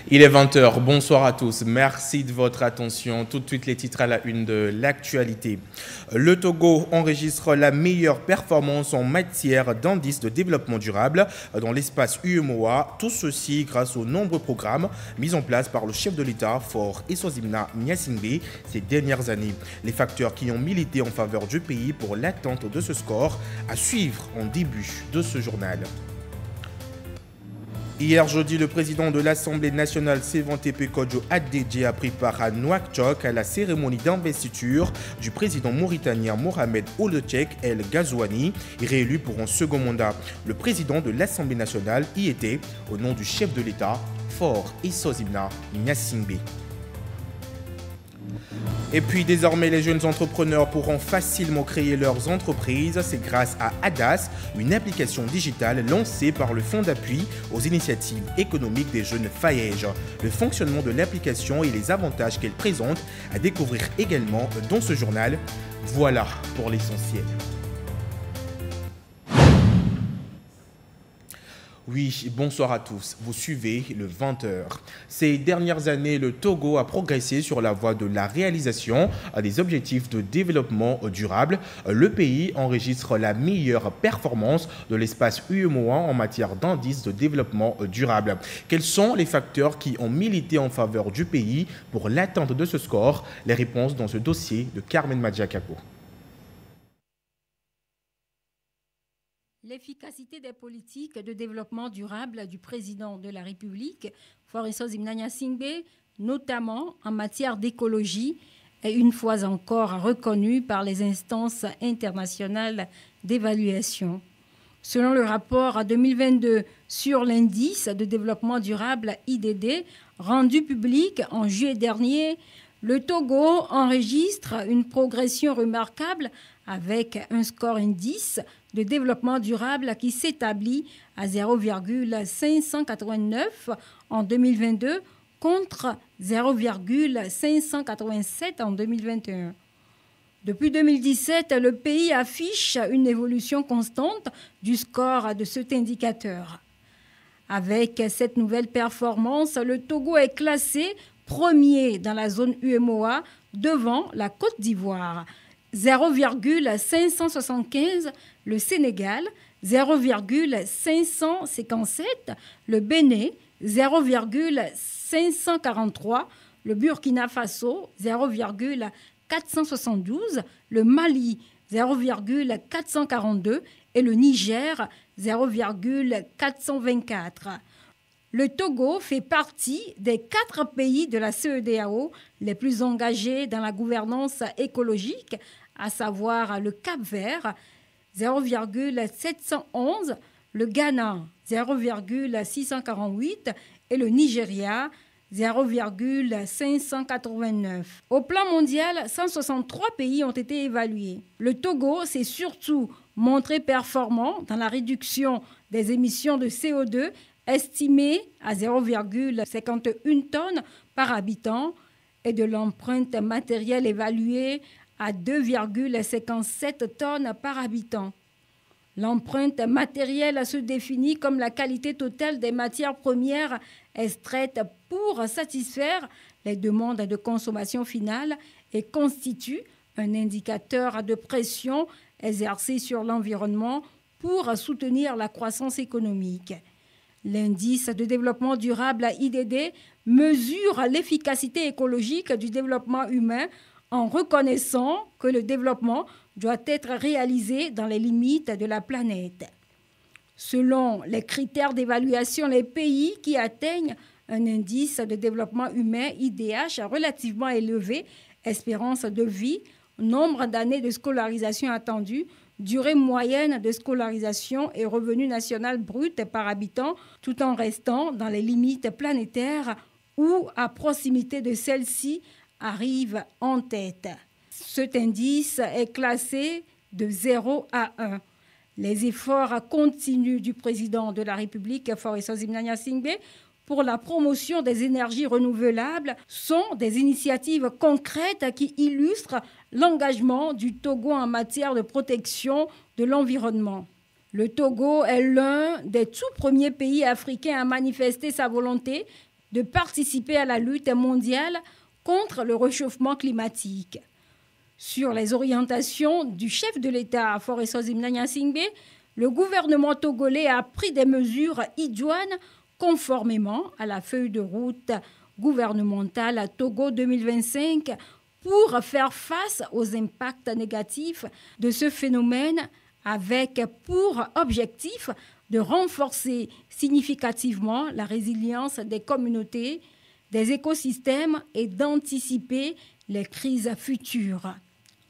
Il est 20 h. Bonsoir à tous. Merci de votre attention. Tout de suite, les titres à la une de l'actualité. Le Togo enregistre la meilleure performance en matière d'indice de développement durable dans l'espace UEMOA. Tout ceci grâce aux nombreux programmes mis en place par le chef de l'État, Faure Eswazimna Gnassingbé, ces dernières années. Les facteurs qui ont milité en faveur du pays pour l'atteinte de ce score à suivre en début de ce journal. Hier jeudi, le président de l'Assemblée nationale, Séventé Pekodjo Adedje, a pris part à Nouakchott à la cérémonie d'investiture du président mauritanien Mohamed Ould Cheikh El Ghazouani, réélu pour un second mandat. Le président de l'Assemblée nationale y était au nom du chef de l'État, Faure Eswazimna Gnassingbé. Et puis désormais, les jeunes entrepreneurs pourront facilement créer leurs entreprises. C'est grâce à ADAS, une application digitale lancée par le Fonds d'appui aux initiatives économiques des jeunes FAEJ. Le fonctionnement de l'application et les avantages qu'elle présente à découvrir également dans ce journal. Voilà pour l'essentiel. Oui, bonsoir à tous. Vous suivez le 20 h. Ces dernières années, le Togo a progressé sur la voie de la réalisation des objectifs de développement durable. Le pays enregistre la meilleure performance de l'espace UEMOA en matière d'indice de développement durable. Quels sont les facteurs qui ont milité en faveur du pays pour l'atteinte de ce score? Les réponses dans ce dossier de Carmen Madjakako. L'efficacité des politiques de développement durable du président de la République, Faure Eswazimna Gnassingbé, notamment en matière d'écologie, est une fois encore reconnue par les instances internationales d'évaluation. Selon le rapport 2022 sur l'indice de développement durable IDD, rendu public en juillet dernier, le Togo enregistre une progression remarquable avec un score indice de développement durable qui s'établit à 0,589 en 2022 contre 0,587 en 2021. Depuis 2017, le pays affiche une évolution constante du score de cet indicateur. Avec cette nouvelle performance, le Togo est classé premier dans la zone UEMOA devant la Côte d'Ivoire. 0,575 le Sénégal, 0,557 le Bénin, 0,543 le Burkina Faso, 0,472 le Mali, 0,442 et le Niger, 0,424. Le Togo fait partie des 4 pays de la CEDEAO les plus engagés dans la gouvernance écologique, à savoir le Cap-Vert, 0,711, le Ghana, 0,648 et le Nigeria, 0,589. Au plan mondial, 163 pays ont été évalués. Le Togo s'est surtout montré performant dans la réduction des émissions de CO2 estimé à 0,51 tonnes par habitant et de l'empreinte matérielle évaluée à 2,57 tonnes par habitant. L'empreinte matérielle se définit comme la qualité totale des matières premières extraites pour satisfaire les demandes de consommation finale et constitue un indicateur de pression exercée sur l'environnement pour soutenir la croissance économique. L'indice de développement durable IDD mesure l'efficacité écologique du développement humain en reconnaissant que le développement doit être réalisé dans les limites de la planète. Selon les critères d'évaluation, les pays qui atteignent un indice de développement humain IDH relativement élevé, espérance de vie, nombre d'années de scolarisation attendues, durée moyenne de scolarisation et revenu national brut par habitant, tout en restant dans les limites planétaires ou à proximité de celles-ci, arrive en tête. Cet indice est classé de 0 à 1. Les efforts continus du président de la République, Faure Eswazimna Gnassingbé, pour la promotion des énergies renouvelables sont des initiatives concrètes qui illustrent l'engagement du Togo en matière de protection de l'environnement. Le Togo est l'un des tout premiers pays africains à manifester sa volonté de participer à la lutte mondiale contre le réchauffement climatique. Sur les orientations du chef de l'État, Faure Essozimna Gnassingbé, le gouvernement togolais a pris des mesures idoines conformément à la feuille de route gouvernementale à Togo 2025 pour faire face aux impacts négatifs de ce phénomène avec pour objectif de renforcer significativement la résilience des communautés, des écosystèmes et d'anticiper les crises futures.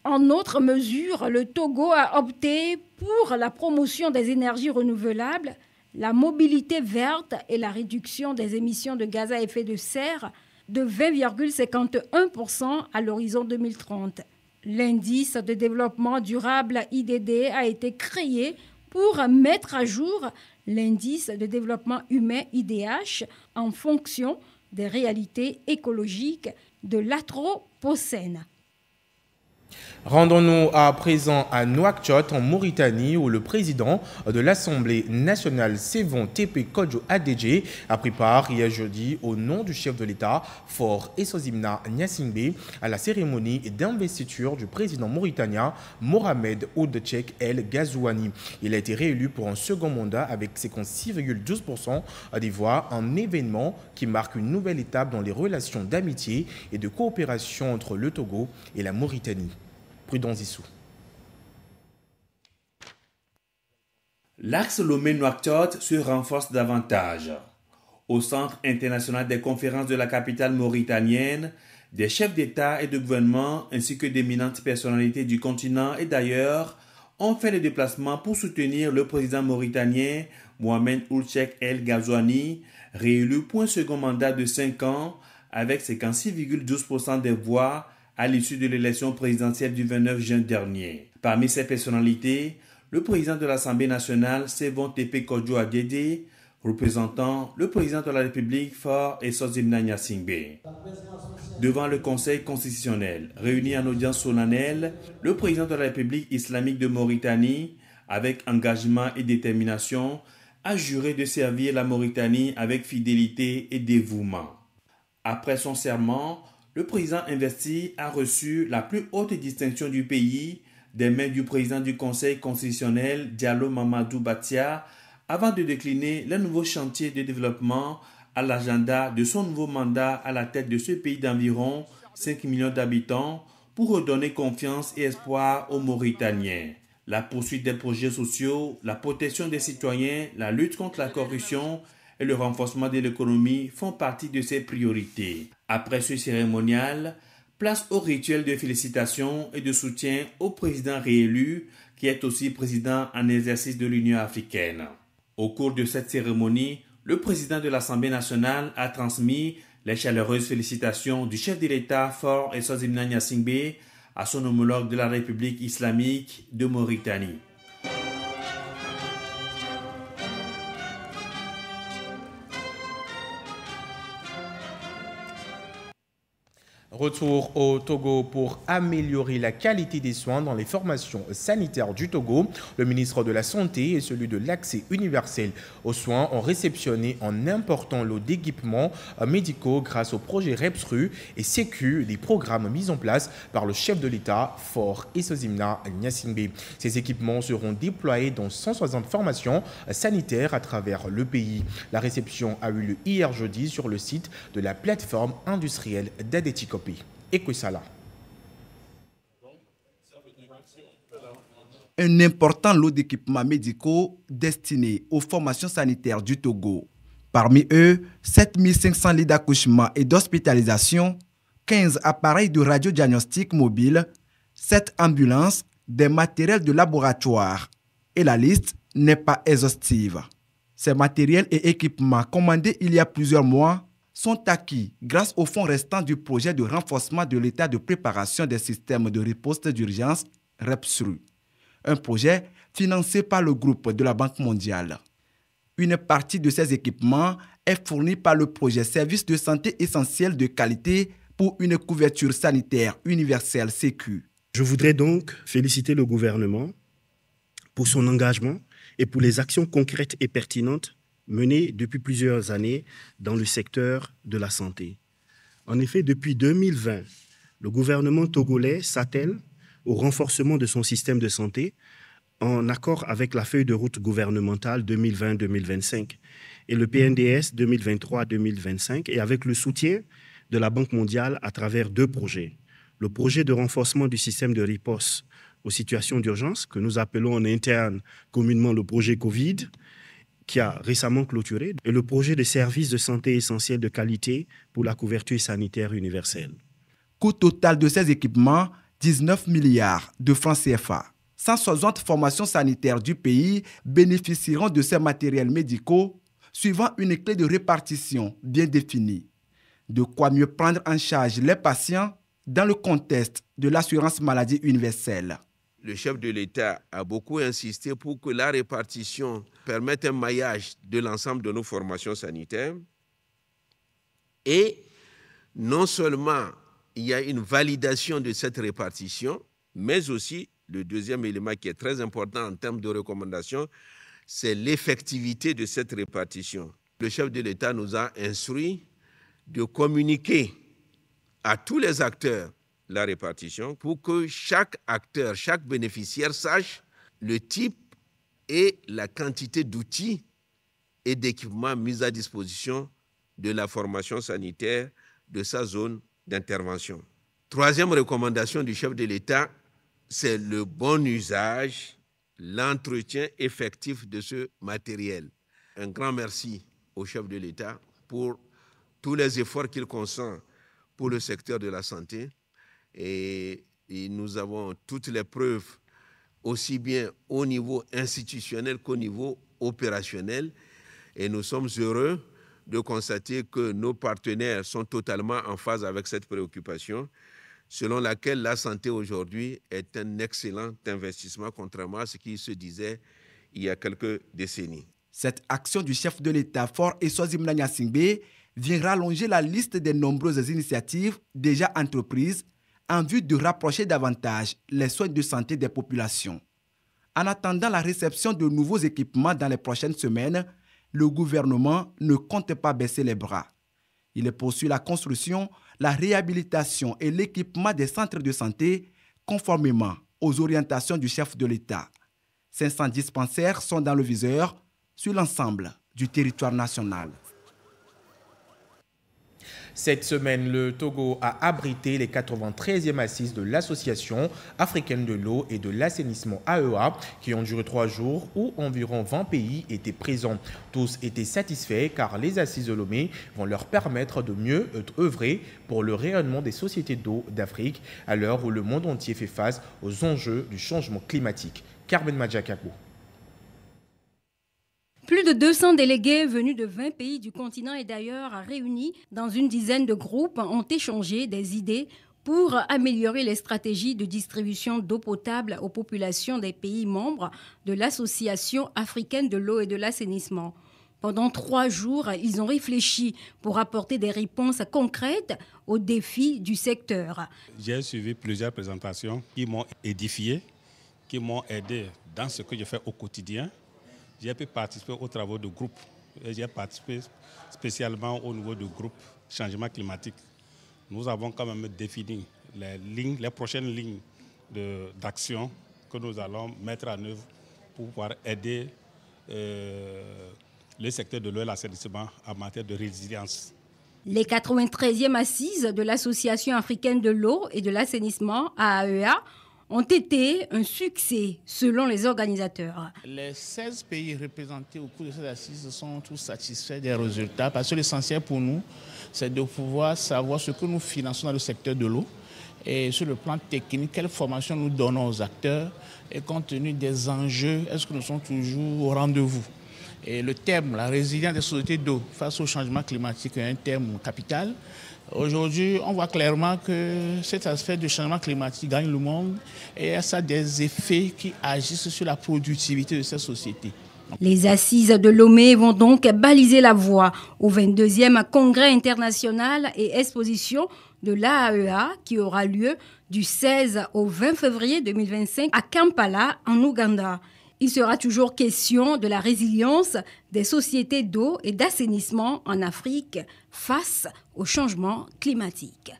En autre mesure, le Togo a opté pour la promotion des énergies renouvelables, la mobilité verte et la réduction des émissions de gaz à effet de serre de 20,51% à l'horizon 2030. L'indice de développement durable IDD a été créé pour mettre à jour l'indice de développement humain IDH en fonction des réalités écologiques de l'Anthropocène. Rendons-nous à présent à Nouakchott, en Mauritanie, où le président de l'Assemblée nationale, Sévon Tepe Kodjo Adedje, a pris part hier jeudi, au nom du chef de l'État, Faure Essozimna Gnassingbé, à la cérémonie d'investiture du président mauritanien Mohamed Ould Cheikh El Ghazouani. Il a été réélu pour un second mandat avec 56,12% des voix, un événement qui marque une nouvelle étape dans les relations d'amitié et de coopération entre le Togo et la Mauritanie. Prudence Issou. L'axe Lomé-Nouakchott se renforce davantage. Au Centre international des conférences de la capitale mauritanienne, des chefs d'État et de gouvernement ainsi que d'éminentes personnalités du continent et d'ailleurs ont fait le déplacement pour soutenir le président mauritanien Mohamed Ould Cheikh El Ghazouani, réélu pour un second mandat de 5 ans avec 56,12% des voix à l'issue de l'élection présidentielle du 29 juin dernier. Parmi ces personnalités, le président de l'Assemblée nationale, Sévon Tepe Kodjo Adedje, représentant le président de la République, Faure Essozimna Gnassingbé. Devant le Conseil constitutionnel, réuni en audience solennelle, le président de la République islamique de Mauritanie, avec engagement et détermination, a juré de servir la Mauritanie avec fidélité et dévouement. Après son serment, le président investi a reçu la plus haute distinction du pays des mains du président du Conseil constitutionnel, Diallo Mamadou Batia, avant de décliner le nouveau chantier de développement à l'agenda de son nouveau mandat à la tête de ce pays d'environ 5 millions d'habitants pour redonner confiance et espoir aux Mauritaniens. La poursuite des projets sociaux, la protection des citoyens, la lutte contre la corruption et le renforcement de l'économie font partie de ses priorités. Après ce cérémonial, place au rituel de félicitations et de soutien au président réélu qui est aussi président en exercice de l'Union africaine. Au cours de cette cérémonie, le président de l'Assemblée nationale a transmis les chaleureuses félicitations du chef de l'État Faure Essozimna Gnassingbé à son homologue de la République islamique de Mauritanie. Retour au Togo pour améliorer la qualité des soins dans les formations sanitaires du Togo. Le ministre de la Santé et celui de l'accès universel aux soins ont réceptionné un important lot d'équipements médicaux grâce au projet REPSRU et Sécu, des programmes mis en place par le chef de l'État, Faure Essozimna Gnassingbé. Ces équipements seront déployés dans 160 formations sanitaires à travers le pays. La réception a eu lieu hier jeudi sur le site de la plateforme industrielle d'Adetikopi. Un important lot d'équipements médicaux destinés aux formations sanitaires du Togo. Parmi eux, 7500 lits d'accouchement et d'hospitalisation, 15 appareils de radiodiagnostic mobile, 7 ambulances, des matériels de laboratoire. Et la liste n'est pas exhaustive. Ces matériels et équipements commandés il y a plusieurs mois sont acquis grâce aux fonds restants du projet de renforcement de l'état de préparation des systèmes de riposte d'urgence REPSRU, un projet financé par le groupe de la Banque mondiale. Une partie de ces équipements est fournie par le projet Service de santé essentiel de qualité pour une couverture sanitaire universelle Sécu. Je voudrais donc féliciter le gouvernement pour son engagement et pour les actions concrètes et pertinentes menée depuis plusieurs années dans le secteur de la santé. En effet, depuis 2020, le gouvernement togolais s'attelle au renforcement de son système de santé en accord avec la feuille de route gouvernementale 2020-2025 et le PNDS 2023-2025 et avec le soutien de la Banque mondiale à travers 2 projets. Le projet de renforcement du système de riposte aux situations d'urgence, que nous appelons en interne communément le projet Covid, qui a récemment clôturé, et le projet de services de santé essentiels de qualité pour la couverture sanitaire universelle. Coût total de ces équipements, 19 milliards de francs CFA. 160 formations sanitaires du pays bénéficieront de ces matériels médicaux suivant une clé de répartition bien définie. De quoi mieux prendre en charge les patients dans le contexte de l'assurance maladie universelle. Le chef de l'État a beaucoup insisté pour que la répartition permette un maillage de l'ensemble de nos formations sanitaires. Et non seulement il y a une validation de cette répartition, mais aussi, le deuxième élément qui est très important en termes de recommandation, c'est l'effectivité de cette répartition. Le chef de l'État nous a instruit de communiquer à tous les acteurs la répartition pour que chaque acteur, chaque bénéficiaire sache le type et la quantité d'outils et d'équipements mis à disposition de la formation sanitaire de sa zone d'intervention. Troisième recommandation du chef de l'État, c'est le bon usage, l'entretien effectif de ce matériel. Un grand merci au chef de l'État pour tous les efforts qu'il consent pour le secteur de la santé. Et nous avons toutes les preuves, aussi bien au niveau institutionnel qu'au niveau opérationnel. Et nous sommes heureux de constater que nos partenaires sont totalement en phase avec cette préoccupation, selon laquelle la santé aujourd'hui est un excellent investissement, contrairement à ce qui se disait il y a quelques décennies. Cette action du chef de l'État, Faure Eswazimna Gnassingbé, vient rallonger la liste des nombreuses initiatives déjà entreprises en vue de rapprocher davantage les soins de santé des populations. En attendant la réception de nouveaux équipements dans les prochaines semaines, le gouvernement ne compte pas baisser les bras. Il poursuit la construction, la réhabilitation et l'équipement des centres de santé conformément aux orientations du chef de l'État. 500 dispensaires sont dans le viseur sur l'ensemble du territoire national. Cette semaine, le Togo a abrité les 93e assises de l'Association africaine de l'eau et de l'assainissement AEA qui ont duré 3 jours où environ 20 pays étaient présents. Tous étaient satisfaits car les assises de Lomé vont leur permettre de mieux œuvrer pour le rayonnement des sociétés d'eau d'Afrique à l'heure où le monde entier fait face aux enjeux du changement climatique. Carmen Madjakakou. Plus de 200 délégués venus de 20 pays du continent et d'ailleurs réunis dans une dizaine de groupes ont échangé des idées pour améliorer les stratégies de distribution d'eau potable aux populations des pays membres de l'Association africaine de l'eau et de l'assainissement. Pendant 3 jours, ils ont réfléchi pour apporter des réponses concrètes aux défis du secteur. J'ai suivi plusieurs présentations qui m'ont édifié, qui m'ont aidé dans ce que je fais au quotidien. J'ai pu participer aux travaux de groupe. J'ai participé spécialement au niveau du groupe changement climatique. Nous avons quand même défini les prochaines lignes d'action que nous allons mettre en œuvre pour pouvoir aider le secteur de l'eau et l'assainissement en matière de résilience. Les 93e assises de l'Association africaine de l'eau et de l'assainissement, AAEA, ont été un succès selon les organisateurs. Les 16 pays représentés au cours de ces assises sont tous satisfaits des résultats parce que l'essentiel pour nous, c'est de pouvoir savoir ce que nous finançons dans le secteur de l'eau et sur le plan technique, quelle formation nous donnons aux acteurs et compte tenu des enjeux, est-ce que nous sommes toujours au rendez-vous. Et le thème, la résilience des sociétés d'eau face au changement climatique est un thème capital. Aujourd'hui, on voit clairement que cet aspect du changement climatique gagne le monde et ça a des effets qui agissent sur la productivité de ces sociétés. Les assises de Lomé vont donc baliser la voie au 22e Congrès international et exposition de l'AAEA qui aura lieu du 16 au 20 février 2025 à Kampala, en Ouganda. Il sera toujours question de la résilience des sociétés d'eau et d'assainissement en Afrique face au changement climatique.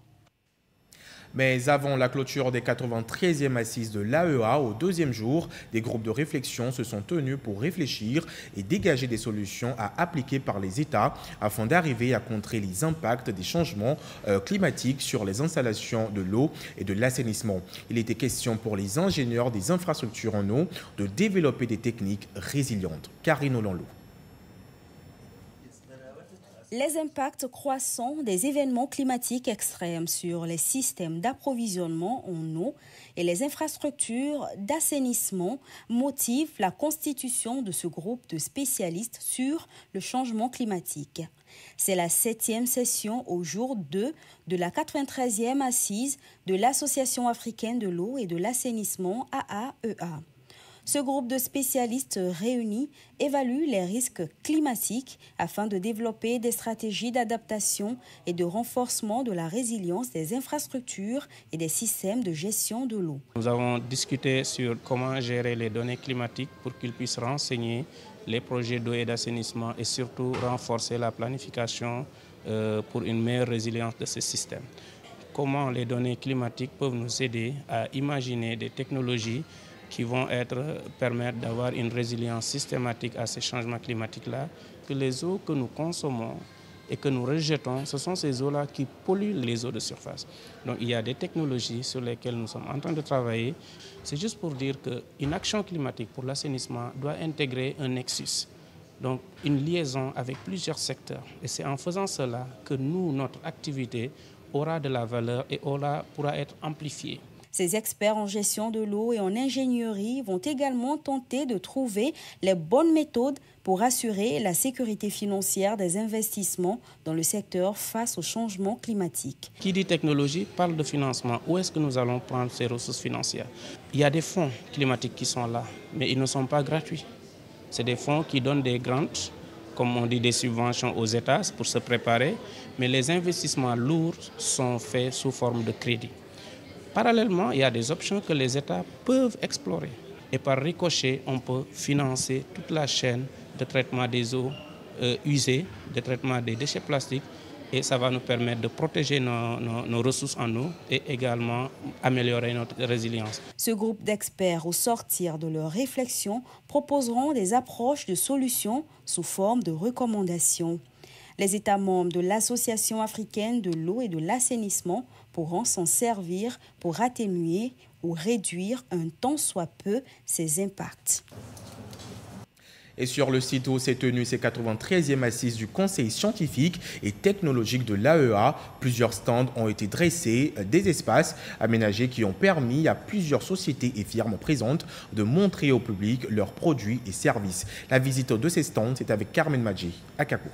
Mais avant la clôture des 93e assises de l'AEA, au deuxième jour, des groupes de réflexion se sont tenus pour réfléchir et dégager des solutions à appliquer par les États afin d'arriver à contrer les impacts des changements climatiques sur les installations de l'eau et de l'assainissement. Il était question pour les ingénieurs des infrastructures en eau de développer des techniques résilientes. Karine Olanlo. Les impacts croissants des événements climatiques extrêmes sur les systèmes d'approvisionnement en eau et les infrastructures d'assainissement motivent la constitution de ce groupe de spécialistes sur le changement climatique. C'est la 7e session au jour 2 de la 93e assise de l'Association africaine de l'eau et de l'assainissement AAEA. Ce groupe de spécialistes réunis évalue les risques climatiques afin de développer des stratégies d'adaptation et de renforcement de la résilience des infrastructures et des systèmes de gestion de l'eau. Nous avons discuté sur comment gérer les données climatiques pour qu'ils puissent renseigner les projets d'eau et d'assainissement et surtout renforcer la planification pour une meilleure résilience de ces systèmes. Comment les données climatiques peuvent nous aider à imaginer des technologies qui vont permettre d'avoir une résilience systématique à ces changements climatiques-là, que les eaux que nous consommons et que nous rejetons, ce sont ces eaux-là qui polluent les eaux de surface. Donc il y a des technologies sur lesquelles nous sommes en train de travailler. C'est juste pour dire qu'une action climatique pour l'assainissement doit intégrer un nexus, donc une liaison avec plusieurs secteurs. Et c'est en faisant cela que nous, notre activité aura de la valeur et pourra être amplifiée. Ces experts en gestion de l'eau et en ingénierie vont également tenter de trouver les bonnes méthodes pour assurer la sécurité financière des investissements dans le secteur face au changement climatique. Qui dit technologie parle de financement. Où est-ce que nous allons prendre ces ressources financières? Il y a des fonds climatiques qui sont là, mais ils ne sont pas gratuits. C'est des fonds qui donnent des grants, comme on dit des subventions aux États pour se préparer, mais les investissements lourds sont faits sous forme de crédit. Parallèlement, il y a des options que les États peuvent explorer. Et par ricochet, on peut financer toute la chaîne de traitement des eaux usées, de traitement des déchets plastiques. Et ça va nous permettre de protéger nos ressources en eau et également améliorer notre résilience. Ce groupe d'experts, au sortir de leurs réflexions, proposeront des approches de solutions sous forme de recommandations. Les États membres de l'Association africaine de l'eau et de l'assainissement pourront s'en servir pour atténuer ou réduire un tant soit peu ces impacts. Et sur le site où s'est tenue ces 93e assises du Conseil scientifique et technologique de l'AEA, plusieurs stands ont été dressés, des espaces aménagés qui ont permis à plusieurs sociétés et firmes présentes de montrer au public leurs produits et services. La visite de ces stands, c'est avec Carmen Madji à Kako.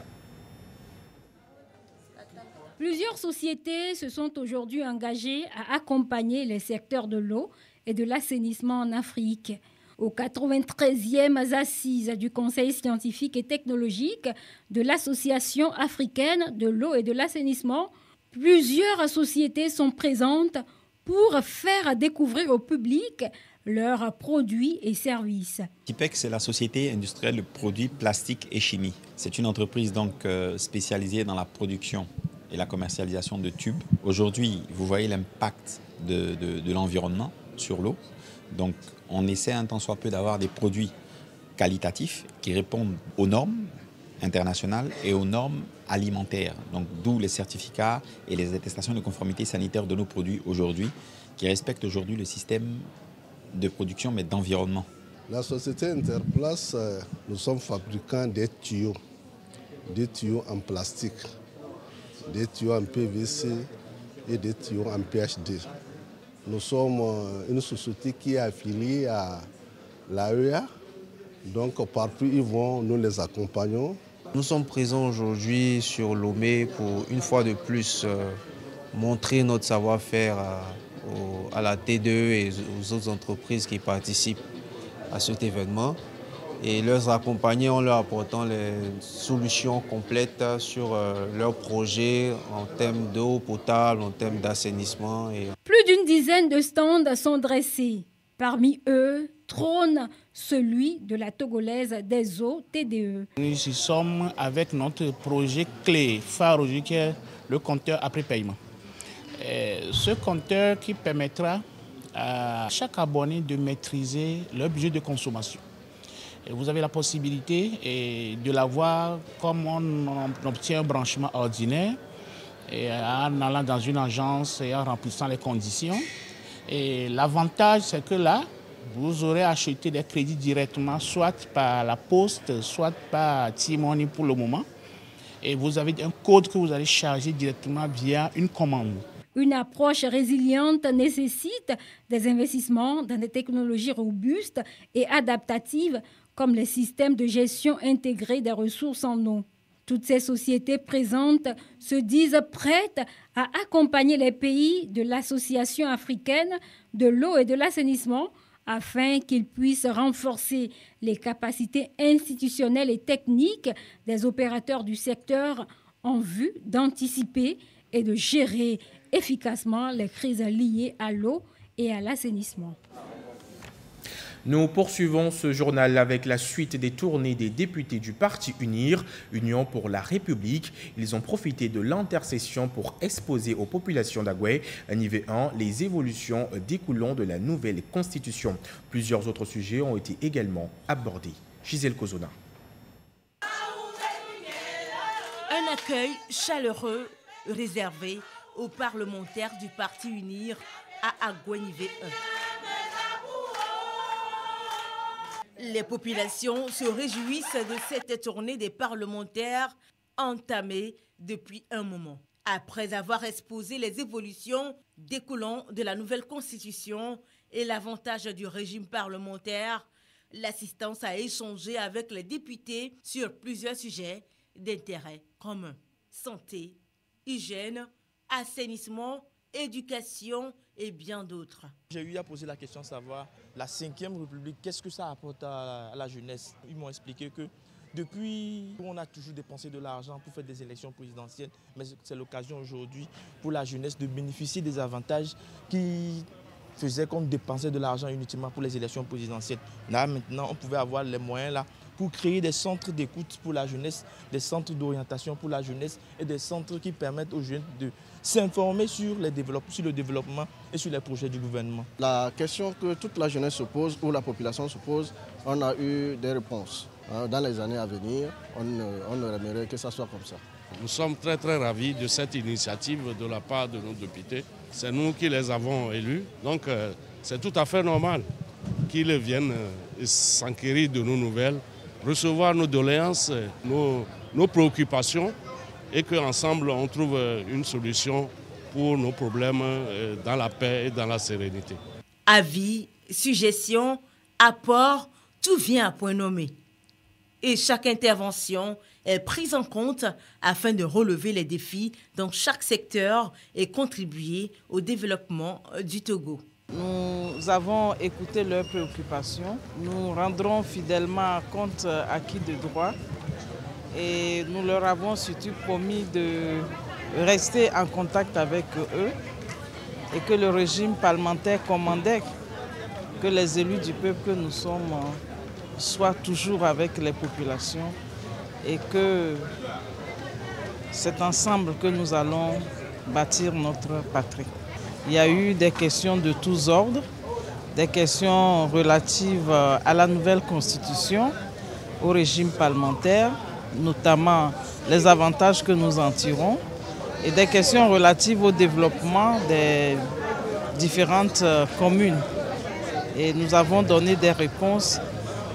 Plusieurs sociétés se sont aujourd'hui engagées à accompagner les secteurs de l'eau et de l'assainissement en Afrique. Aux 93e assises du Conseil scientifique et technologique de l'Association africaine de l'eau et de l'assainissement, plusieurs sociétés sont présentes pour faire découvrir au public leurs produits et services. Tipec, c'est la société industrielle de produits plastiques et chimie. C'est une entreprise donc spécialisée dans la production et la commercialisation de tubes. Aujourd'hui, vous voyez l'impact de l'environnement sur l'eau. Donc, on essaie un tant soit peu d'avoir des produits qualitatifs qui répondent aux normes internationales et aux normes alimentaires. Donc, d'où les certificats et les attestations de conformité sanitaire de nos produits aujourd'hui, qui respectent aujourd'hui le système de production, mais d'environnement. La société Interplace, nous sommes fabricants des tuyaux en plastique, des tuyaux en PVC et des tuyaux en PHD. Nous sommes une société qui est affiliée à l'AEA, donc partout ils vont, nous les accompagnons. Nous sommes présents aujourd'hui sur Lomé pour une fois de plus montrer notre savoir-faire à la T2 et aux autres entreprises qui participent à cet événement et leur accompagner en leur apportant les solutions complètes sur leurs projets en termes d'eau potable, en termes d'assainissement. Plus d'une dizaine de stands sont dressés. Parmi eux trône celui de la Togolaise des eaux TDE. Nous y sommes avec notre projet clé, phare aujourd'hui, qui est le compteur après paiement. Ce compteur qui permettra à chaque abonné de maîtriser leur budget de consommation. Et vous avez la possibilité de l'avoir comme on obtient un branchement ordinaire, et en allant dans une agence et en remplissant les conditions. Et l'avantage, c'est que là, vous aurez acheté des crédits directement, soit par la poste, soit par T-Money pour le moment. Et vous avez un code que vous allez charger directement via une commande. Une approche résiliente nécessite des investissements dans des technologies robustes et adaptatives comme les systèmes de gestion intégrés des ressources en eau. Toutes ces sociétés présentes se disent prêtes à accompagner les pays de l'Association africaine de l'eau et de l'assainissement afin qu'ils puissent renforcer les capacités institutionnelles et techniques des opérateurs du secteur en vue d'anticiper et de gérer efficacement les crises liées à l'eau et à l'assainissement. Nous poursuivons ce journal avec la suite des tournées des députés du Parti UNIR, Union pour la République. Ils ont profité de l'intercession pour exposer aux populations d'Agoué, niveau 1, les évolutions découlant de la nouvelle constitution. Plusieurs autres sujets ont été également abordés. Gisèle Kozona. Un accueil chaleureux réservé aux parlementaires du Parti UNIR à Agoué-Nivé 1. Les populations se réjouissent de cette tournée des parlementaires entamée depuis un moment. Après avoir exposé les évolutions découlant de la nouvelle constitution et l'avantage du régime parlementaire, l'assistance a échangé avec les députés sur plusieurs sujets d'intérêt commun. Santé, hygiène, assainissement, éducation et bien d'autres. J'ai eu à poser la question de savoir la 5e République, qu'est-ce que ça apporte à la jeunesse. Ils m'ont expliqué que depuis, on a toujours dépensé de l'argent pour faire des élections présidentielles, mais c'est l'occasion aujourd'hui pour la jeunesse de bénéficier des avantages qui faisaient qu'on dépensait de l'argent uniquement pour les élections présidentielles. Là, maintenant, on pouvait avoir les moyens là pour créer des centres d'écoute pour la jeunesse, des centres d'orientation pour la jeunesse et des centres qui permettent aux jeunes de s'informer sur le développement et sur les projets du gouvernement. La question que toute la jeunesse se pose ou la population se pose, on a eu des réponses. Dans les années à venir, on aimerait que ça soit comme ça. Nous sommes très ravis de cette initiative de la part de nos députés. C'est nous qui les avons élus, donc c'est tout à fait normal qu'ils viennent s'enquérir de nos nouvelles, recevoir nos doléances, nos préoccupations et qu'ensemble on trouve une solution pour nos problèmes dans la paix et dans la sérénité. Avis, suggestions, apports, tout vient à point nommé. Et chaque intervention est prise en compte afin de relever les défis dans chaque secteur et contribuer au développement du Togo. Nous avons écouté leurs préoccupations. Nous rendrons fidèlement compte acquis de droit et nous leur avons surtout promis de rester en contact avec eux et que le régime parlementaire commandait que les élus du peuple que nous sommes soient toujours avec les populations et que c'est ensemble que nous allons bâtir notre patrie. Il y a eu des questions de tous ordres, des questions relatives à la nouvelle constitution, au régime parlementaire, notamment les avantages que nous en tirons, et des questions relatives au développement des différentes communes. Et nous avons donné des réponses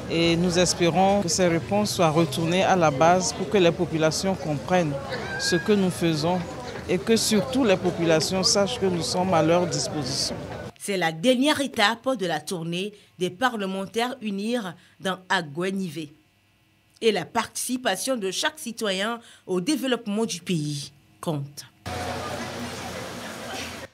et nous espérons que ces réponses soient retournées à la base pour que les populations comprennent ce que nous faisons et que surtout les populations sachent que nous sommes à leur disposition. C'est la dernière étape de la tournée des parlementaires UNIR dans Agoué-Nivé. Et la participation de chaque citoyen au développement du pays compte.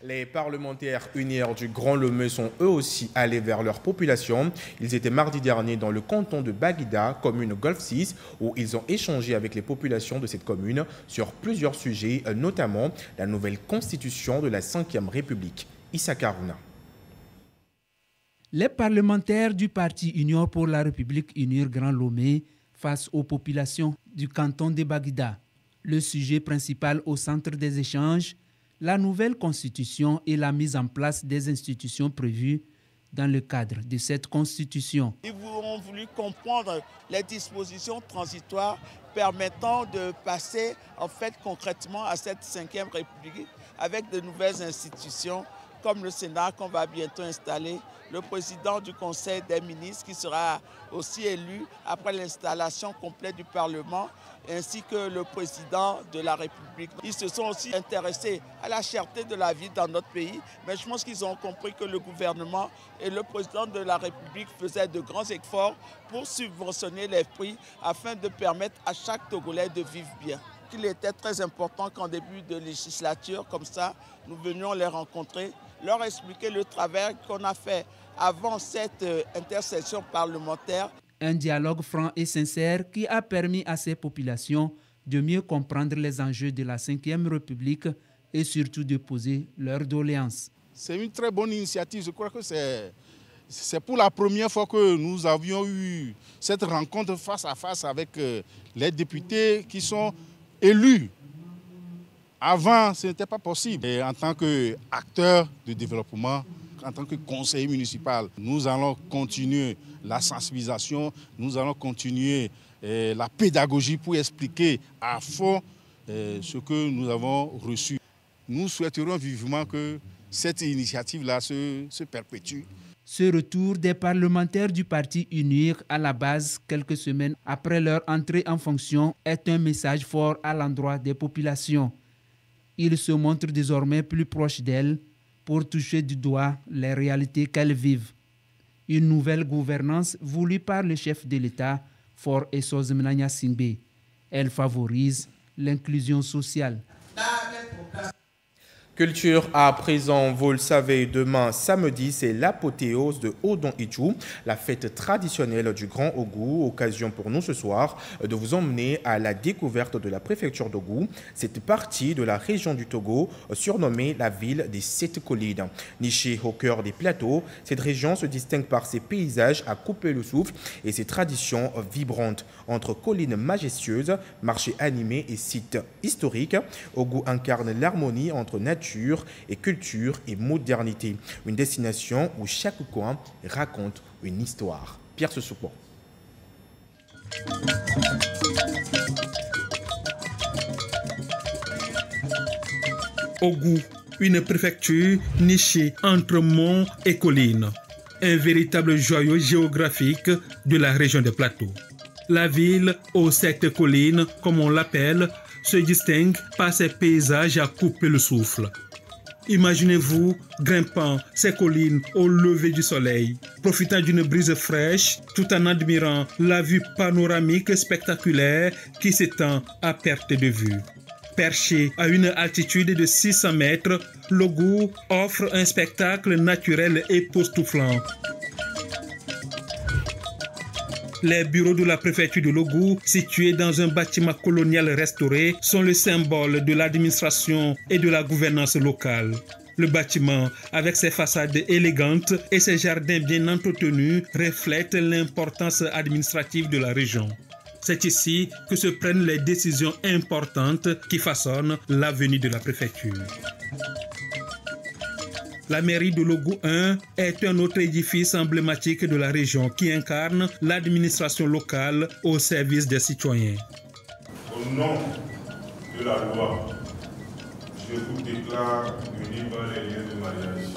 Les parlementaires UNIR du Grand Lomé sont eux aussi allés vers leur population. Ils étaient mardi dernier dans le canton de Baguida, commune Golfe 6, où ils ont échangé avec les populations de cette commune sur plusieurs sujets, notamment la nouvelle constitution de la 5e République. Issa Karuna. Les parlementaires du parti Union pour la République unirent Grand Lomé face aux populations du canton de Baguida. Le sujet principal au centre des échanges, la nouvelle constitution et la mise en place des institutions prévues dans le cadre de cette constitution. Ils ont voulu comprendre les dispositions transitoires permettant de passer en fait concrètement à cette 5e République avec de nouvelles institutions comme le Sénat qu'on va bientôt installer, le président du Conseil des ministres qui sera aussi élu après l'installation complète du Parlement, ainsi que le président de la République. Ils se sont aussi intéressés à la cherté de la vie dans notre pays, mais je pense qu'ils ont compris que le gouvernement et le président de la République faisaient de grands efforts pour subventionner les prix afin de permettre à chaque Togolais de vivre bien. Il était très important qu'en début de législature, comme ça, nous venions les rencontrer, leur expliquer le travail qu'on a fait avant cette intercession parlementaire. Un dialogue franc et sincère qui a permis à ces populations de mieux comprendre les enjeux de la 5e République et surtout de poser leurs doléances. C'est une très bonne initiative. Je crois que c'est pour la première fois que nous avions eu cette rencontre face à face avec les députés qui sont élus. Avant, ce n'était pas possible. Et en tant qu'acteur de développement, en tant que conseiller municipal, nous allons continuer la sensibilisation, nous allons continuer la pédagogie pour expliquer à fond ce que nous avons reçu. Nous souhaiterions vivement que cette initiative-là se perpétue. Ce retour des parlementaires du parti UNIR à la base, quelques semaines après leur entrée en fonction, est un message fort à l'endroit des populations. Ils se montrent désormais plus proches d'elles pour toucher du doigt les réalités qu'elles vivent. Une nouvelle gouvernance voulue par le chef de l'État, Faure Essoz-Mnanya Singbe. Elle favorise l'inclusion sociale. Culture à présent, vous le savez, demain samedi, c'est l'apothéose de Odon Ichou, la fête traditionnelle du Grand Ogou. Occasion pour nous ce soir de vous emmener à la découverte de la préfecture d'Ogou, cette partie de la région du Togo surnommée la ville des 7 collines. Nichée au cœur des plateaux, cette région se distingue par ses paysages à couper le souffle et ses traditions vibrantes. Entre collines majestueuses, marchés animés et sites historiques, Ogou incarne l'harmonie entre nature et culture et modernité. Une destination où chaque coin raconte une histoire. Pierre Sessoupon. Ogou, une préfecture nichée entre monts et collines. Un véritable joyau géographique de la région des plateaux. La ville aux 7 collines, comme on l'appelle, se distingue par ses paysages à couper le souffle. Imaginez-vous grimpant ces collines au lever du soleil, profitant d'une brise fraîche tout en admirant la vue panoramique spectaculaire qui s'étend à perte de vue. Perché à une altitude de 600 mètres, l'Ogou offre un spectacle naturel époustouflant. Les bureaux de la préfecture de l'Ogou, situés dans un bâtiment colonial restauré, sont le symbole de l'administration et de la gouvernance locale. Le bâtiment, avec ses façades élégantes et ses jardins bien entretenus, reflète l'importance administrative de la région. C'est ici que se prennent les décisions importantes qui façonnent l'avenir de la préfecture. La mairie de l'Ogou 1 est un autre édifice emblématique de la région qui incarne l'administration locale au service des citoyens. Au nom de la loi, je vous déclare unis par les liens de mariage.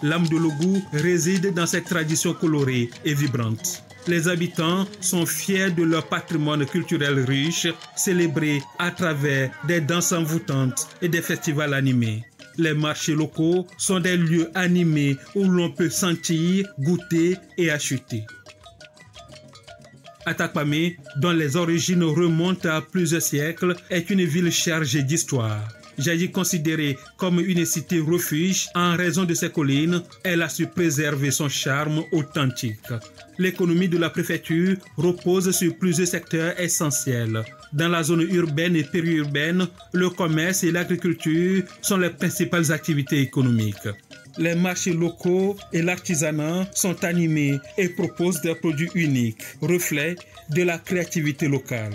L'âme de l'Ogou réside dans cette tradition colorée et vibrante. Les habitants sont fiers de leur patrimoine culturel riche, célébré à travers des danses envoûtantes et des festivals animés. Les marchés locaux sont des lieux animés où l'on peut sentir, goûter et acheter. Atakpamé, dont les origines remontent à plusieurs siècles, est une ville chargée d'histoire. Jadis considérée comme une cité refuge en raison de ses collines, elle a su préserver son charme authentique. L'économie de la préfecture repose sur plusieurs secteurs essentiels. Dans la zone urbaine et périurbaine, le commerce et l'agriculture sont les principales activités économiques. Les marchés locaux et l'artisanat sont animés et proposent des produits uniques, reflets de la créativité locale.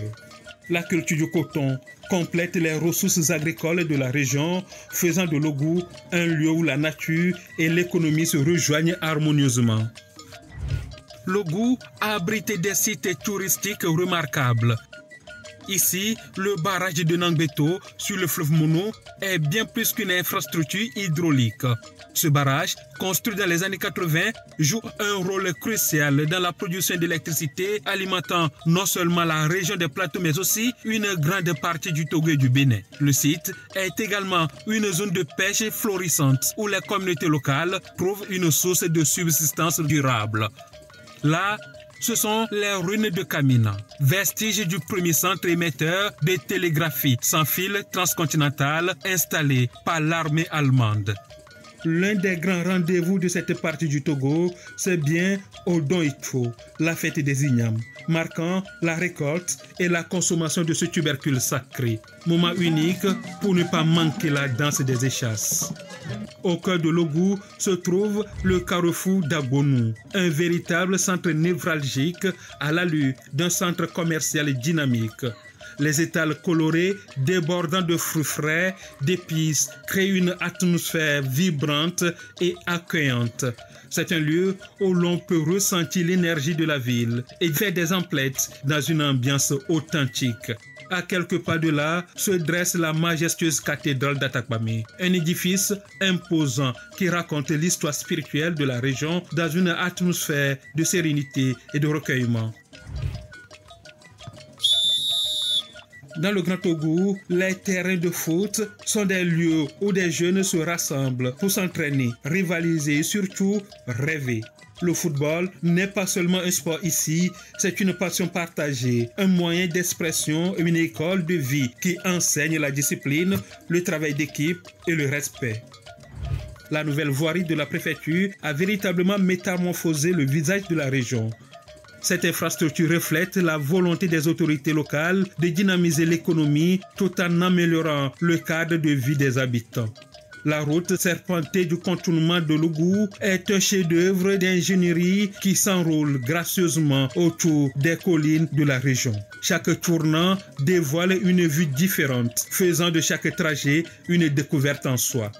La culture du coton complète les ressources agricoles de la région, faisant de l'Ogou un lieu où la nature et l'économie se rejoignent harmonieusement. L'Ogou a abrité des sites touristiques remarquables. Ici, le barrage de Nangbeto sur le fleuve Mono est bien plus qu'une infrastructure hydraulique. Ce barrage, construit dans les années 80, joue un rôle crucial dans la production d'électricité, alimentant non seulement la région des Plateaux, mais aussi une grande partie du Togo et du Bénin. Le site est également une zone de pêche florissante où les communautés locales trouvent une source de subsistance durable. Là, ce sont les ruines de Kamina, vestiges du premier centre émetteur de télégraphie sans fil transcontinental installé par l'armée allemande. L'un des grands rendez-vous de cette partie du Togo, c'est bien Odon Itcho, la fête des ignames, marquant la récolte et la consommation de ce tubercule sacré. Moment unique pour ne pas manquer la danse des échasses. Au cœur de l'Ogou se trouve le carrefour d'Agonou, un véritable centre névralgique à l'allure d'un centre commercial dynamique. Les étals colorés, débordant de fruits frais, d'épices, créent une atmosphère vibrante et accueillante. C'est un lieu où l'on peut ressentir l'énergie de la ville et faire des emplettes dans une ambiance authentique. À quelques pas de là se dresse la majestueuse cathédrale d'Atakpamé, un édifice imposant qui raconte l'histoire spirituelle de la région dans une atmosphère de sérénité et de recueillement. Dans le Grand Togo, les terrains de foot sont des lieux où des jeunes se rassemblent pour s'entraîner, rivaliser et surtout rêver. Le football n'est pas seulement un sport ici, c'est une passion partagée, un moyen d'expression et une école de vie qui enseigne la discipline, le travail d'équipe et le respect. La nouvelle voirie de la préfecture a véritablement métamorphosé le visage de la région. Cette infrastructure reflète la volonté des autorités locales de dynamiser l'économie tout en améliorant le cadre de vie des habitants. La route serpentée du contournement de l'Ogou est un chef-d'œuvre d'ingénierie qui s'enroule gracieusement autour des collines de la région. Chaque tournant dévoile une vue différente, faisant de chaque trajet une découverte en soi.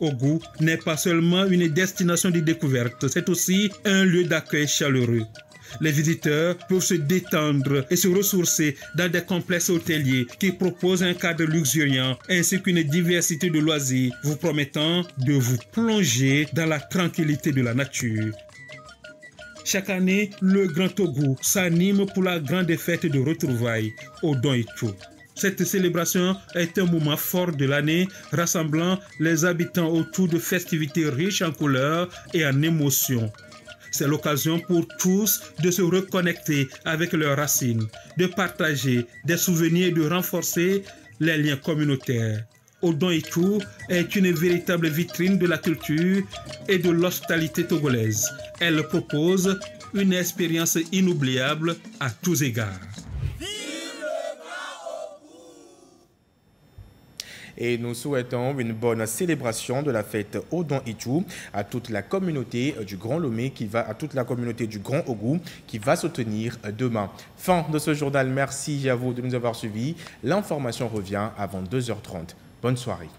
Ogou n'est pas seulement une destination de découverte, c'est aussi un lieu d'accueil chaleureux. Les visiteurs peuvent se détendre et se ressourcer dans des complexes hôteliers qui proposent un cadre luxuriant ainsi qu'une diversité de loisirs vous promettant de vous plonger dans la tranquillité de la nature. Chaque année, le Grand Togo s'anime pour la grande fête de retrouvailles, Odon Itcho. Cette célébration est un moment fort de l'année, rassemblant les habitants autour de festivités riches en couleurs et en émotions. C'est l'occasion pour tous de se reconnecter avec leurs racines, de partager des souvenirs et de renforcer les liens communautaires. Odon Itcho est une véritable vitrine de la culture et de l'hospitalité togolaise. Elle propose une expérience inoubliable à tous égards. Et nous souhaitons une bonne célébration de la fête Odon Itcho à toute la communauté du Grand Lomé à toute la communauté du Grand Ogou qui va se tenir demain. Fin de ce journal. Merci à vous de nous avoir suivis. L'information revient avant 2h30. Bonne soirée.